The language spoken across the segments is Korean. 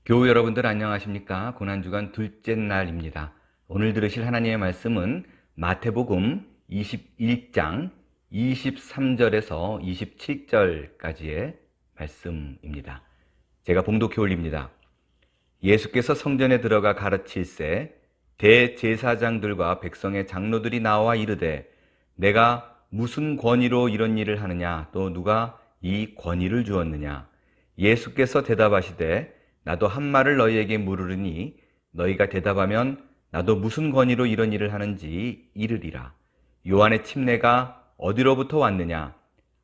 교우 여러분들 안녕하십니까? 고난주간 둘째 날입니다. 오늘 들으실 하나님의 말씀은 마태복음 21장 23절에서 27절까지의 말씀입니다. 제가 봉독해 올립니다. 예수께서 성전에 들어가 가르칠새 대제사장들과 백성의 장로들이 나와 이르되 내가 무슨 권위로 이런 일을 하느냐, 또 누가 이 권위를 주었느냐. 예수께서 대답하시되 나도 한 말을 너희에게 물으리니 너희가 대답하면 나도 무슨 권위로 이런 일을 하는지 이르리라. 요한의 침례가 어디로부터 왔느냐?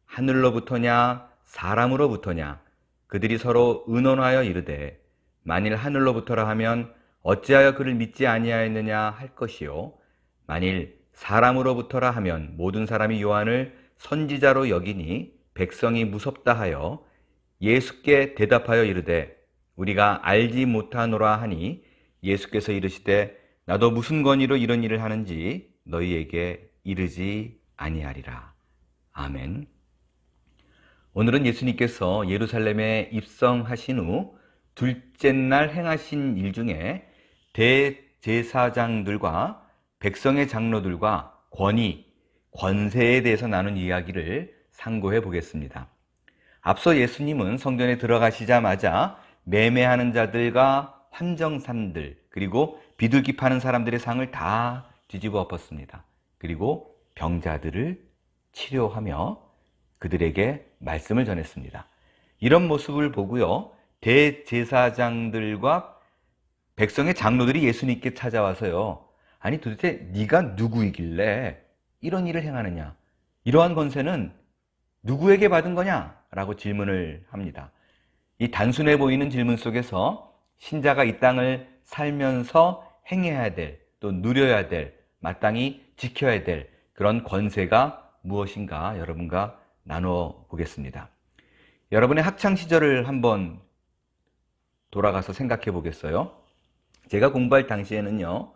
하늘로부터냐 사람으로부터냐? 그들이 서로 의논하여 이르되 만일 하늘로부터라 하면 어찌하여 그를 믿지 아니하였느냐 할 것이요, 만일 사람으로부터라 하면 모든 사람이 요한을 선지자로 여기니 백성이 무섭다 하여 예수께 대답하여 이르되 우리가 알지 못하노라 하니 예수께서 이르시되 나도 무슨 권위로 이런 일을 하는지 너희에게 이르지 아니하리라. 아멘. 오늘은 예수님께서 예루살렘에 입성하신 후 둘째 날 행하신 일 중에 대제사장들과 백성의 장로들과 권세에 대해서 나눈 이야기를 상고해 보겠습니다. 앞서 예수님은 성전에 들어가시자마자 매매하는 자들과 환정산들, 그리고 비둘기 파는 사람들의 상을 다 뒤집어 엎었습니다. 그리고 병자들을 치료하며 그들에게 말씀을 전했습니다. 이런 모습을 보고요, 대제사장들과 백성의 장로들이 예수님께 찾아와서요, 아니 도대체 네가 누구이길래 이런 일을 행하느냐, 이러한 권세는 누구에게 받은 거냐? 라고 질문을 합니다. 이 단순해 보이는 질문 속에서 신자가 이 땅을 살면서 행해야 될, 또 누려야 될, 마땅히 지켜야 될 그런 권세가 무엇인가 여러분과 나눠 보겠습니다. 여러분의 학창 시절을 한번 돌아가서 생각해 보겠어요? 제가 공부할 당시에는요,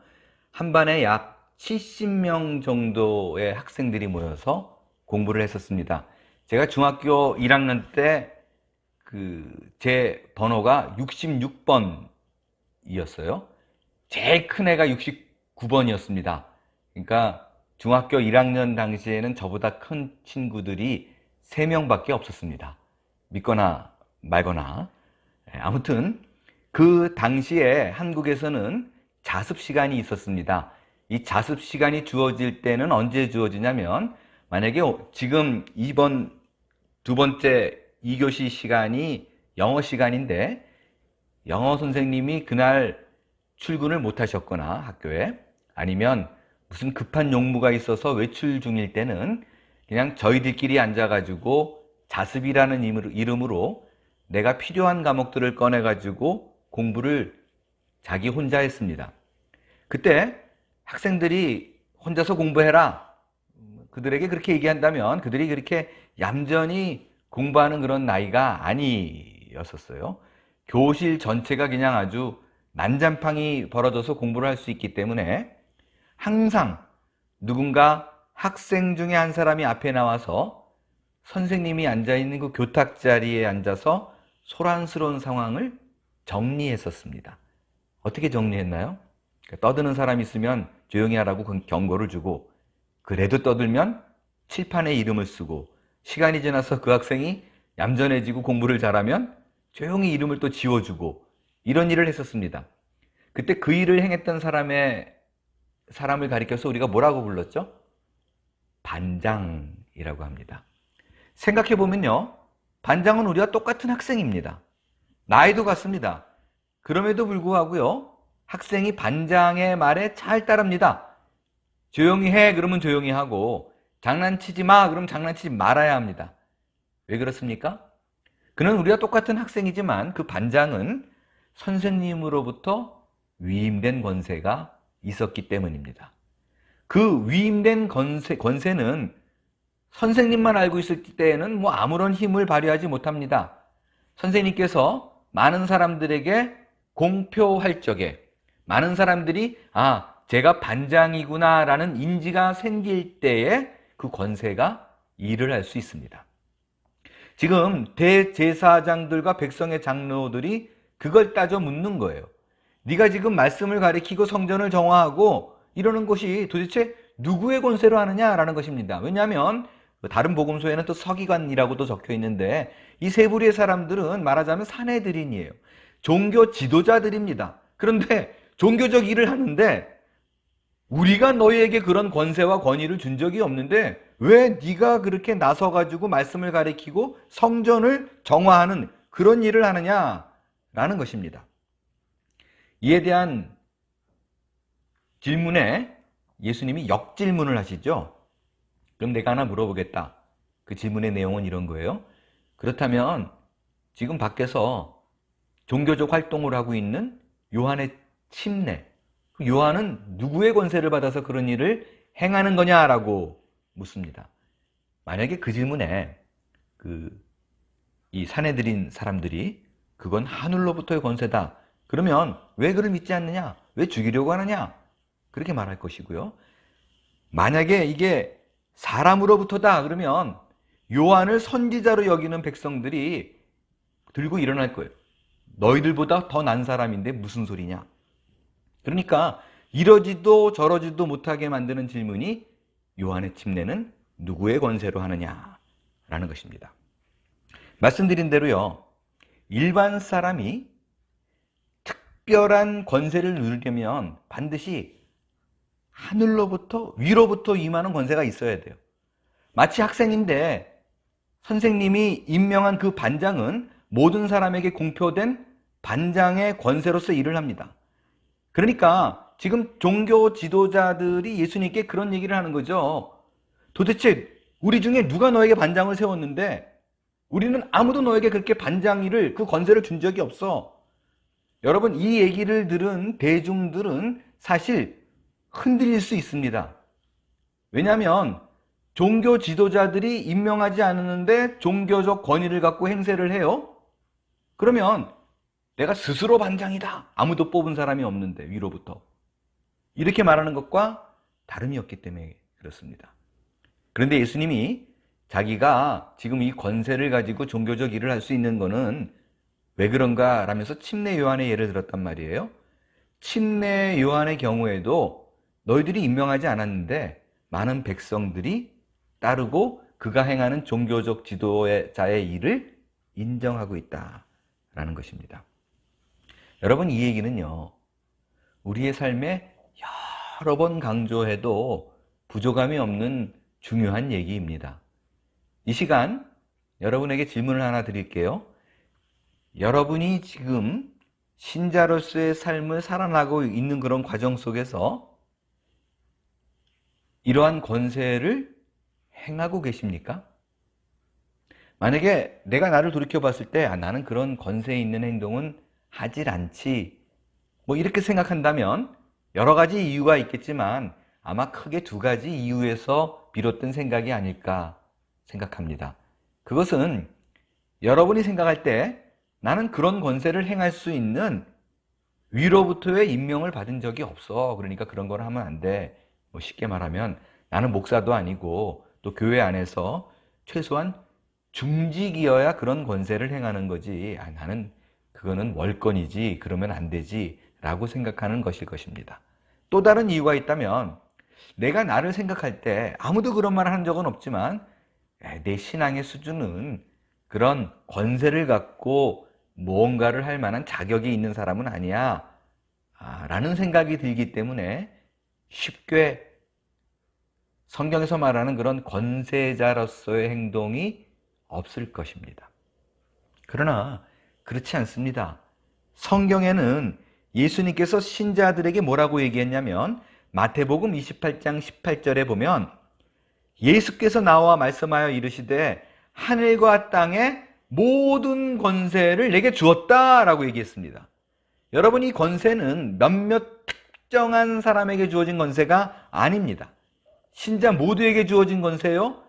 한 반에 약 70명 정도의 학생들이 모여서 공부를 했었습니다. 제가 중학교 1학년 때 제 번호가 66번이었어요. 제일 큰 애가 69번이었습니다. 그러니까 중학교 1학년 당시에는 저보다 큰 친구들이 3명밖에 없었습니다. 믿거나 말거나. 아무튼 그 당시에 한국에서는 자습 시간이 있었습니다. 이 자습 시간이 주어질 때는 언제 주어지냐면, 만약에 지금 이번 두 번째 2교시 시간이 영어 시간인데 영어 선생님이 그날 출근을 못 하셨거나 학교에, 아니면 무슨 급한 용무가 있어서 외출 중일 때는 그냥 저희들끼리 앉아가지고 자습이라는 이름으로 내가 필요한 과목들을 꺼내가지고 공부를 자기 혼자 했습니다. 그때 학생들이 혼자서 공부해라, 그들에게 그렇게 얘기한다면 그들이 그렇게 얌전히 공부하는 그런 나이가 아니었었어요. 교실 전체가 그냥 아주 난장판이 벌어져서 공부를 할 수 있기 때문에 항상 누군가 학생 중에 한 사람이 앞에 나와서 선생님이 앉아있는 그 교탁 자리에 앉아서 소란스러운 상황을 정리했었습니다. 어떻게 정리했나요? 떠드는 사람이 있으면 조용히 하라고 경고를 주고, 그래도 떠들면 칠판에 이름을 쓰고, 시간이 지나서 그 학생이 얌전해지고 공부를 잘하면 조용히 이름을 또 지워주고, 이런 일을 했었습니다. 그때 그 일을 행했던 사람을 가리켜서 우리가 뭐라고 불렀죠? 반장이라고 합니다. 생각해보면요, 반장은 우리와 똑같은 학생입니다. 나이도 같습니다. 그럼에도 불구하고요, 학생이 반장의 말에 잘 따릅니다. 조용히 해 그러면 조용히 하고, 장난치지 마 그러면 장난치지 말아야 합니다. 왜 그렇습니까? 그는 우리와 똑같은 학생이지만 그 반장은 선생님으로부터 위임된 권세가 있었기 때문입니다. 그 위임된 권세는 선생님만 알고 있을 때에는 아무런 힘을 발휘하지 못합니다. 선생님께서 많은 사람들에게 공표할 적에, 많은 사람들이 제가 반장이구나 라는 인지가 생길 때에 그 권세가 일을 할 수 있습니다. 지금 대제사장들과 백성의 장로들이 그걸 따져 묻는 거예요. 네가 지금 말씀을 가리키고 성전을 정화하고 이러는 것이 도대체 누구의 권세로 하느냐라는 것입니다. 왜냐하면 다른 복음서에는 또 서기관이라고도 적혀 있는데 이 세 부류의 사람들은 말하자면 사내들인이에요. 종교 지도자들입니다. 그런데 종교적 일을 하는데 우리가 너희에게 그런 권세와 권위를 준 적이 없는데 왜 네가 그렇게 나서가지고 말씀을 가리키고 성전을 정화하는 그런 일을 하느냐라는 것입니다. 이에 대한 질문에 예수님이 역질문을 하시죠. 그럼 내가 하나 물어보겠다. 그 질문의 내용은 이런 거예요. 그렇다면 지금 밖에서 종교적 활동을 하고 있는 요한의 침례, 요한은 누구의 권세를 받아서 그런 일을 행하는 거냐라고 묻습니다. 만약에 그 질문에 이 사내들인 사람들이 그건 하늘로부터의 권세다. 그러면 왜 그를 믿지 않느냐? 왜 죽이려고 하느냐? 그렇게 말할 것이고요. 만약에 이게 사람으로부터다 그러면 요한을 선지자로 여기는 백성들이 들고 일어날 거예요. 너희들보다 더 난 사람인데 무슨 소리냐? 그러니까 이러지도 저러지도 못하게 만드는 질문이 요한의 침례는 누구의 권세로 하느냐라는 것입니다. 말씀드린 대로요. 일반 사람이 특별한 권세를 누리려면 반드시 하늘로부터 위로부터 임하는 권세가 있어야 돼요. 마치 학생인데 선생님이 임명한 그 반장은 모든 사람에게 공표된 반장의 권세로서 일을 합니다. 그러니까 지금 종교 지도자들이 예수님께 그런 얘기를 하는 거죠. 도대체 우리 중에 누가 너에게 반장을 세웠는데 우리는 아무도 너에게 그렇게 반장일을 그 권세를 준 적이 없어. 여러분 이 얘기를 들은 대중들은 사실 흔들릴 수 있습니다. 왜냐하면 종교 지도자들이 임명하지 않았는데 종교적 권위를 갖고 행세를 해요. 그러면 내가 스스로 반장이다. 아무도 뽑은 사람이 없는데 위로부터. 이렇게 말하는 것과 다름이 없기 때문에 그렇습니다. 그런데 예수님이 자기가 지금 이 권세를 가지고 종교적 일을 할 수 있는 거는 왜 그런가 라면서 침례 요한의 예를 들었단 말이에요. 침례 요한의 경우에도 너희들이 임명하지 않았는데 많은 백성들이 따르고 그가 행하는 종교적 지도자의 일을 인정하고 있다라는 것입니다. 여러분 이 얘기는요. 우리의 삶에 여러 번 강조해도 부족함이 없는 중요한 얘기입니다. 이 시간 여러분에게 질문을 하나 드릴게요. 여러분이 지금 신자로서의 삶을 살아나고 있는 그런 과정 속에서 이러한 권세를 행하고 계십니까? 만약에 내가 나를 돌이켜 봤을 때 나는 그런 권세 있는 행동은 하질 않지 이렇게 생각한다면 여러 가지 이유가 있겠지만 아마 크게 두 가지 이유에서 비롯된 생각이 아닐까 생각합니다. 그것은 여러분이 생각할 때 나는 그런 권세를 행할 수 있는 위로부터의 임명을 받은 적이 없어. 그러니까 그런 걸 하면 안 돼. 쉽게 말하면 나는 목사도 아니고 또 교회 안에서 최소한 중직이어야 그런 권세를 행하는 거지. 나는 그거는 월권이지. 그러면 안 되지. 라고 생각하는 것일 것입니다. 또 다른 이유가 있다면 내가 나를 생각할 때 아무도 그런 말을 한 적은 없지만 내 신앙의 수준은 그런 권세를 갖고 무언가를 할 만한 자격이 있는 사람은 아니야 라는 생각이 들기 때문에 쉽게 성경에서 말하는 그런 권세자로서의 행동이 없을 것입니다. 그러나 그렇지 않습니다. 성경에는 예수님께서 신자들에게 뭐라고 얘기했냐면 마태복음 28장 18절에 보면 예수께서 나와 말씀하여 이르시되 하늘과 땅의 모든 권세를 내게 주었다라고 얘기했습니다. 여러분 이 권세는 몇몇 특정한 사람에게 주어진 권세가 아닙니다. 신자 모두에게 주어진 권세요.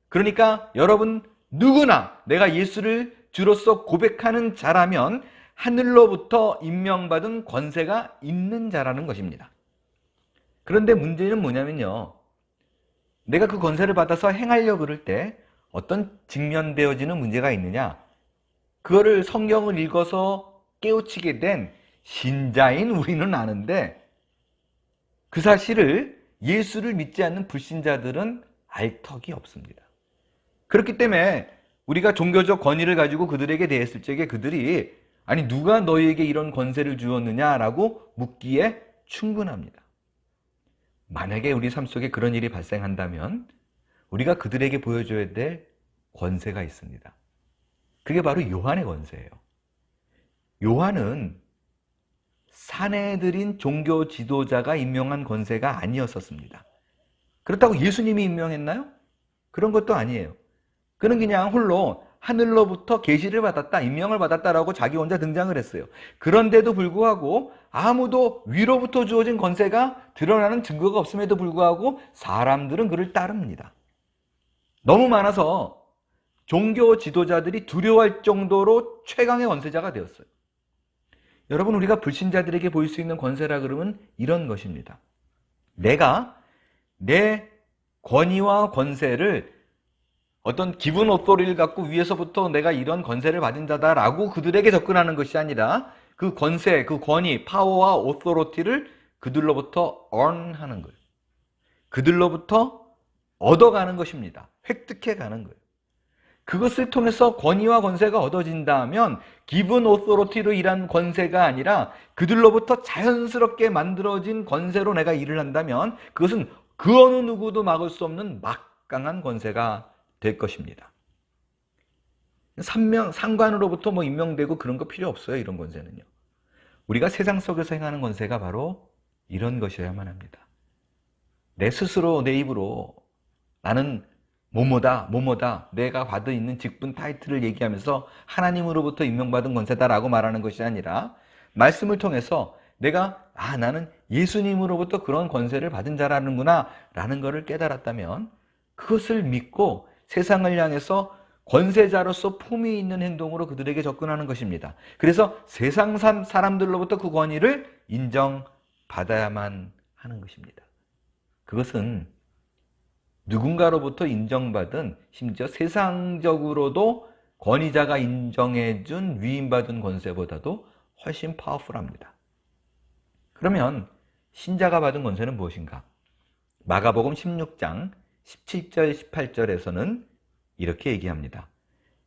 그러니까 여러분 누구나 내가 예수를 주로서 고백하는 자라면 하늘로부터 임명받은 권세가 있는 자라는 것입니다. 그런데 문제는 뭐냐면요. 내가 그 권세를 받아서 행하려고 그럴 때 어떤 직면되어지는 문제가 있느냐? 그거를 성경을 읽어서 깨우치게 된 신자인 우리는 아는데 그 사실을 예수를 믿지 않는 불신자들은 알 턱이 없습니다. 그렇기 때문에 우리가 종교적 권위를 가지고 그들에게 대했을 적에 그들이 아니 누가 너희에게 이런 권세를 주었느냐라고 묻기에 충분합니다. 만약에 우리 삶 속에 그런 일이 발생한다면 우리가 그들에게 보여줘야 될 권세가 있습니다. 그게 바로 요한의 권세예요. 요한은 사내들인 종교 지도자가 임명한 권세가 아니었었습니다. 그렇다고 예수님이 임명했나요? 그런 것도 아니에요. 그는 그냥 홀로 하늘로부터 계시를 받았다, 임명을 받았다라고 자기 혼자 등장을 했어요. 그런데도 불구하고 아무도 위로부터 주어진 권세가 드러나는 증거가 없음에도 불구하고 사람들은 그를 따릅니다. 너무 많아서 종교 지도자들이 두려워할 정도로 최강의 권세자가 되었어요. 여러분, 우리가 불신자들에게 보일 수 있는 권세라 그러면 이런 것입니다. 내가 내 권위와 권세를 어떤 기분 오토리를 갖고 위에서부터 내가 이런 권세를 받은 자다라고 그들에게 접근하는 것이 아니라 그 권세, 그 권위, 파워와 오토리티를 그들로부터 earn하는 거예요. 그들로부터 얻어가는 것입니다. 획득해 가는 거예요. 그것을 통해서 권위와 권세가 얻어진다면 기분 오토리티로 일한 권세가 아니라 그들로부터 자연스럽게 만들어진 권세로 내가 일을 한다면 그것은 그 어느 누구도 막을 수 없는 막강한 권세가 될 것입니다. 상관으로부터 임명되고 그런 거 필요 없어요. 이런 권세는요. 우리가 세상 속에서 행하는 권세가 바로 이런 것이어야만 합니다. 내 스스로 내 입으로 나는 뭐뭐다 내가 받아 있는 직분 타이틀을 얘기하면서 하나님으로부터 임명받은 권세다라고 말하는 것이 아니라 말씀을 통해서 내가 나는 예수님으로부터 그런 권세를 받은 자라는구나 라는 것을 깨달았다면 그것을 믿고 세상을 향해서 권세자로서 품위 있는 행동으로 그들에게 접근하는 것입니다. 그래서 세상 사람들로부터 그 권위를 인정받아야만 하는 것입니다. 그것은 누군가로부터 인정받은 심지어 세상적으로도 권위자가 인정해준 위임받은 권세보다도 훨씬 파워풀합니다. 그러면 신자가 받은 권세는 무엇인가? 마가복음 16장 17절 18절에서는 이렇게 얘기합니다.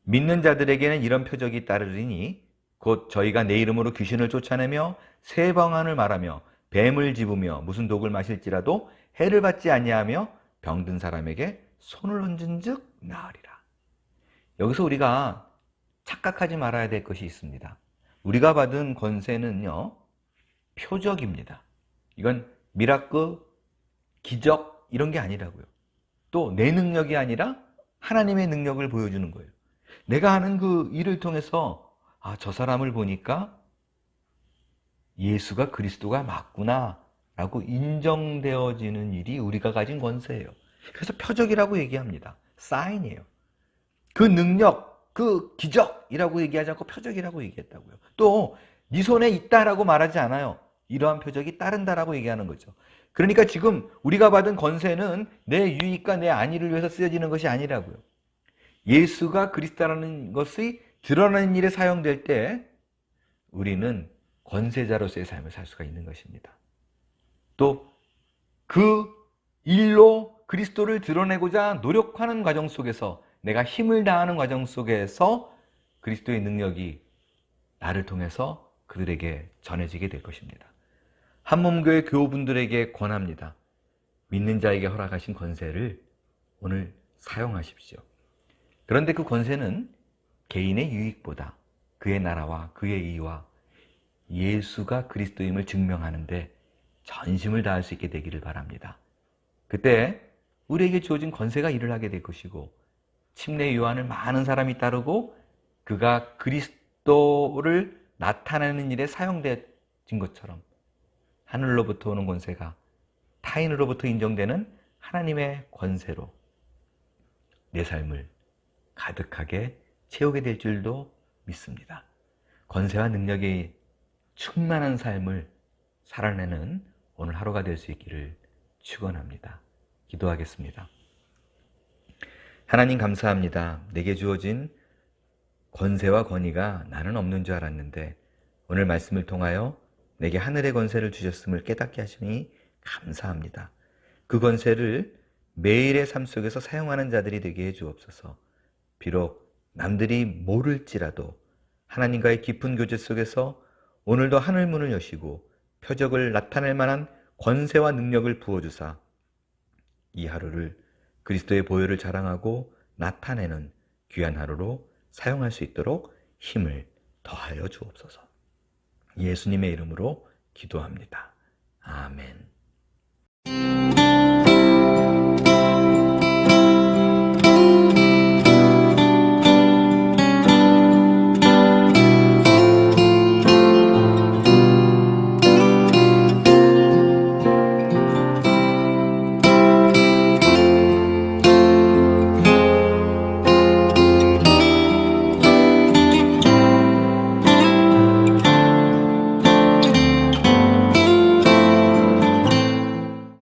믿는 자들에게는 이런 표적이 따르리니 곧 저희가 내 이름으로 귀신을 쫓아내며 새 방언을 말하며 뱀을 집으며 무슨 독을 마실지라도 해를 받지 아니하며 병든 사람에게 손을 얹은 즉 나으리라. 여기서 우리가 착각하지 말아야 될 것이 있습니다. 우리가 받은 권세는요, 표적입니다. 이건 미라클, 기적 이런 게 아니라고요. 또 내 능력이 아니라 하나님의 능력을 보여주는 거예요. 내가 하는 그 일을 통해서 저 사람을 보니까 예수가 그리스도가 맞구나 라고 인정되어지는 일이 우리가 가진 권세예요. 그래서 표적이라고 얘기합니다. 사인이에요. 그 능력, 그 기적이라고 얘기하지 않고 표적이라고 얘기했다고요. 또 네 손에 있다라고 말하지 않아요. 이러한 표적이 따른다라고 얘기하는 거죠. 그러니까 지금 우리가 받은 권세는 내 유익과 내 안위를 위해서 쓰여지는 것이 아니라고요. 예수가 그리스도라는 것이 드러나는 일에 사용될 때 우리는 권세자로서의 삶을 살 수가 있는 것입니다. 또 그 일로 그리스도를 드러내고자 노력하는 과정 속에서 내가 힘을 다하는 과정 속에서 그리스도의 능력이 나를 통해서 그들에게 전해지게 될 것입니다. 한몸교회 교우분들에게 권합니다. 믿는 자에게 허락하신 권세를 오늘 사용하십시오. 그런데 그 권세는 개인의 유익보다 그의 나라와 그의 의와 예수가 그리스도임을 증명하는데 전심을 다할 수 있게 되기를 바랍니다. 그때 우리에게 주어진 권세가 일을 하게 될 것이고 침례 요한을 많은 사람이 따르고 그가 그리스도를 나타내는 일에 사용된 것처럼 하늘로부터 오는 권세가 타인으로부터 인정되는 하나님의 권세로 내 삶을 가득하게 채우게 될 줄도 믿습니다. 권세와 능력이 충만한 삶을 살아내는 오늘 하루가 될 수 있기를 축원합니다. 기도하겠습니다. 하나님 감사합니다. 내게 주어진 권세와 권위가 나는 없는 줄 알았는데 오늘 말씀을 통하여 내게 하늘의 권세를 주셨음을 깨닫게 하시니 감사합니다. 그 권세를 매일의 삶 속에서 사용하는 자들이 되게 해 주옵소서. 비록 남들이 모를지라도 하나님과의 깊은 교제 속에서 오늘도 하늘문을 여시고 표적을 나타낼 만한 권세와 능력을 부어주사 이 하루를 그리스도의 보혈을 자랑하고 나타내는 귀한 하루로 사용할 수 있도록 힘을 더하여 주옵소서. 예수님의 이름으로 기도합니다. 아멘.